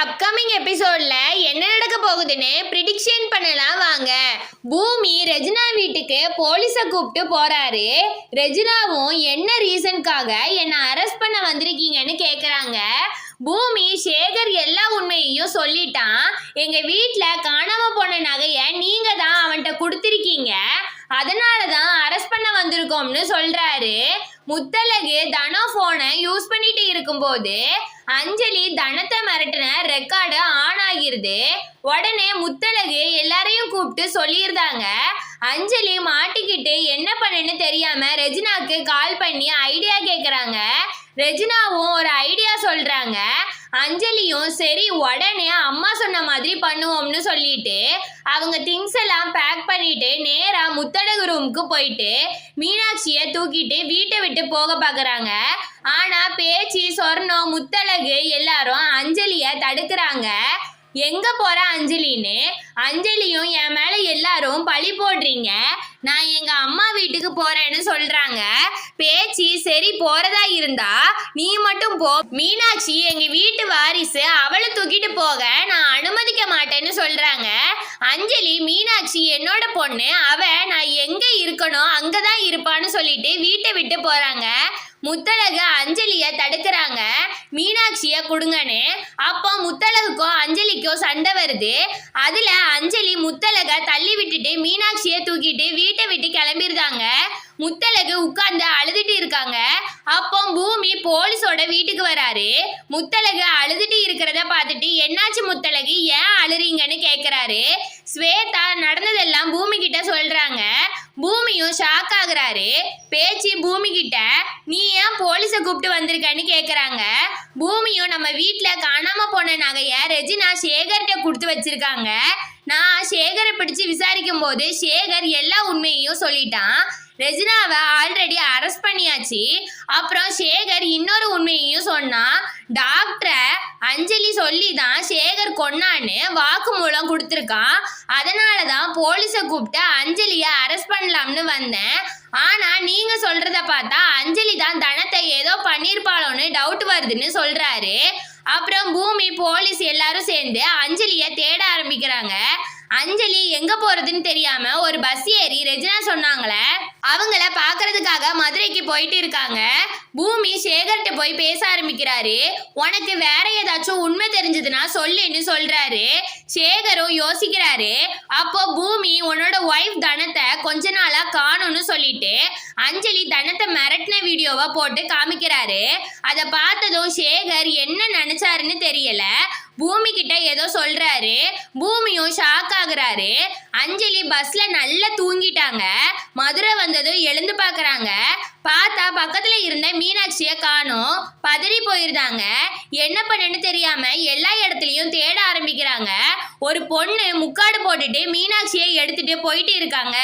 Upcoming எபிசோட்ல என்ன நடக்க போகுதுன்னு ப்ரிடிக்ஷன் பண்ணலாம் வாங்க. பூமி ரெஜினா வீட்டுக்கு போலீஸை கூப்பிட்டு போறாரு. ரெஜினாவும் என்ன ரீசனுக்காக என்னை அரெஸ்ட் பண்ண வந்திருக்கீங்கன்னு கேட்குறாங்க. பூமி சேகர் எல்லா உண்மையையும் சொல்லிட்டான். எங்க வீட்டில் காணாம போன நகையை நீங்க தான் அவன்கிட்ட கொடுத்துருக்கீங்க, அதனால தான் அரெஸ்ட் பண்ண வந்திருக்கோம்னு சொல்றாரு. முத்தழகு தனம் போனை யூஸ் பண்ணிட்டு இருக்கும்போது அஞ்சலி தனத்தை மிரட்டின ரெக்கார்டு ஆன் ஆகிருது. உடனே முத்தழகு எல்லாரையும் கூப்பிட்டு சொல்லியிருந்தாங்க. அஞ்சலி மாட்டிக்கிட்டு என்ன பண்ணுன்னு தெரியாம ரெஜினாக்கு கால் பண்ணி ஐடியா கேட்குறாங்க. ரெஜினாவும் ஒரு ஐடியா சொல்றாங்க. அஞ்சலியும் சரி உடனே அம்மா சொன்ன மாதிரி பண்ணுவோம்னு சொல்லிட்டு அவங்க திங்ஸ் எல்லாம் பேக் பண்ணிட்டு நேரா முத்தழகு ரூமுக்கு போயிட்டு மீனாட்சியை தூக்கிட்டு வீட்டை விட்டு போக பார்க்குறாங்க. ஆனா பேச்சு சொர்ணம் முத்தழகு எல்லாரும் அஞ்சலியை தடுக்கிறாங்க. எங்க போற அஞ்சலின்னு. அஞ்சலியும் என் மேல எல்லாரும் பழி போடுறீங்க, நான் எங்க அம்மா வீட்டுக்கு போறேன்னு சொல்றாங்க. பேச்சு சரி போறதா இருந்தா நீ மட்டும் போ, மீனாட்சி எங்க வீட்டு வாரிசு, அவளை தூக்கிட்டு போக நான் அனுமதிக்க மாட்டேன்னு சொல்றாங்க. அஞ்சலி மீனாட்சி என்னோட பொண்ணு, அவ நான் எங்க இருக்கணும் அங்கதான் இருப்பான்னு சொல்லிட்டு வீட்டை விட்டு போறாங்க. முத்தழகு அஞ்சலிய தடுக்கிறாங்க, மீனாட்சிய கொடுங்கன்னு. அப்போ முத்தழகுக்கும் அஞ்சலிக்கும் சண்டை வருது. அதுல அஞ்சலி முத்தழக தள்ளி விட்டுட்டு மீனாட்சிய தூக்கிட்டு வீட்டை விட்டு கிளம்பிருந்தாங்க. முத்தழகு உட்கார்ந்து அழுதுட்டு இருக்காங்க. அப்போ பூமி போலீஸோட வீட்டுக்கு வராரு. முத்தழகு அழுதுட்டு இருக்கிறத பார்த்துட்டு என்னாச்சு முத்தழகு, ஏன் அழுறீங்கன்னு கேட்கிறாரு. ஸ்வேதா நடந்ததெல்லாம் பூமி கிட்ட சொல்றாங்க. பூமியும் ஷாக் ஆகுறாரு. பேச்சு பூமி கிட்ட நீ ஏன் போலீஸை கூப்பிட்டு வந்திருக்கன்னு கேட்குறாங்க. பூமியும் நம்ம வீட்டில் காணாம போன நகைய ரெஜினா சேகர்கிட்ட கொடுத்து வச்சிருக்காங்க. நான் சேகரை பிடிச்சு விசாரிக்கும் போது சேகர் எல்லா உண்மையையும் சொல்லிட்டான். ரெஜினாவை ஆல்ரெடி அரெஸ்ட் பண்ணியாச்சு. அப்புறம் சேகர் இன்னொரு உண்மையையும் சொன்னான். டாக்டரை அஞ்சலி சொல்லி தான் சேகர் கொன்னான்னு வாக்குமூலம் கொடுத்துருக்கான். அதனால தான் போலீஸை கூப்பிட்டு அஞ்சலியை அரெஸ்ட் பண்ணலாம்னு வந்தேன். ஆனா நீங்க சொல்றத பார்த்தா அஞ்சலி தான் தனத்தை ஏதோ பண்ணிருப்பாளோன்னு டவுட் வருதுன்னு சொல்றாரு. அப்புறம் பூமி போலீஸ் எல்லாரும் சேர்ந்து அஞ்சலியை தேட ஆரம்பிக்கிறாங்க. அஞ்சலி எங்க போறதுன்னு தெரியாம ஒரு பஸ் ஏறி ரெஜினா சொன்னாங்களே அவங்கள பாக்குறதுக்காக மதுரைக்கு போயிட்டு இருக்காங்க. பூமி சேகர்கிட்ட போய் பேச ஆரம்பிக்கிறாரு. உனக்கு வேற ஏதாச்சும் உண்மை தெரிஞ்சதுன்னா சொல்லுன்னு சொல்றாரு. சேகரும் யோசிக்கிறாரு. அப்போ பூமி உன்னோட ஒய்ஃப் தனத்தை கொஞ்ச நாளா காணும்னு சொல்லிட்டு அஞ்சலி தனத்தை மிரட்டின வீடியோவை போட்டு காமிக்கிறாரு. அதை பார்த்ததும் சேகர் என்ன நினைச்சாருன்னு தெரியல, பூமி கிட்ட ஏதோ சொல்றாரு. பூமியும் ஷாக் ஆகுறாரு. அஞ்சலி பஸ்ல நல்லா தூங்கிட்டாங்க. மதுரை வந்ததும் எழுந்து பாக்குறாங்க. பார்த்தா பக்கத்துல இருந்த மீனாட்சிய காணோம். பதறி போயிருந்தாங்க. என்ன பண்ணுன்னு தெரியாம எல்லா இடத்துலயும் தேட ஆரம்பிக்கிறாங்க. ஒரு பொண்ணு முக்காடு போட்டுட்டு மீனாட்சியை எடுத்துட்டு போயிட்டு இருக்காங்க.